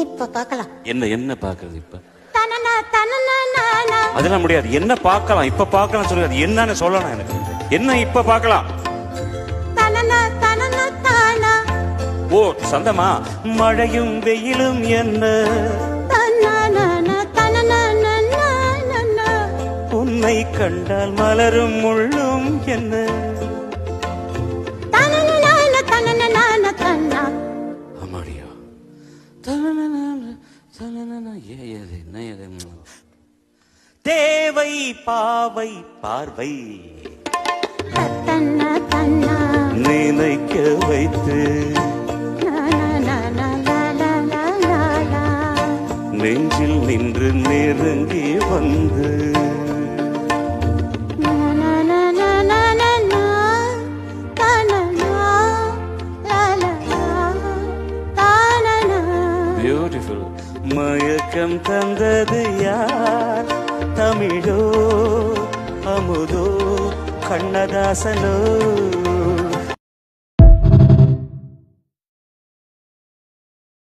இப்ப பார்க்கலாம். என்ன என்ன பாக்குறது இப்ப? அதெல்லாம் முடியாது. என்ன பார்க்கலாம் இப்ப பார்க்கலாம் சொல்லுங்க. அது என்னன்னு சொல்லணும் எனக்கு. என்ன இப்ப பார்க்கலாம்? ஓ சந்தமா. மழையும் வெயிலும் என்ன, உன்னை கண்டால் மலரும் முள்ளும் என்ன. அம்மாடியா தேவை பாவை பார்வை நினைக்க வைத்து நெஞ்சில் நின்று நெருங்கி வந்து பியூட்டிஃபுல். மயக்கம் தந்தது யார்? தமிழோ அமுதோ கண்ணதாசனோ?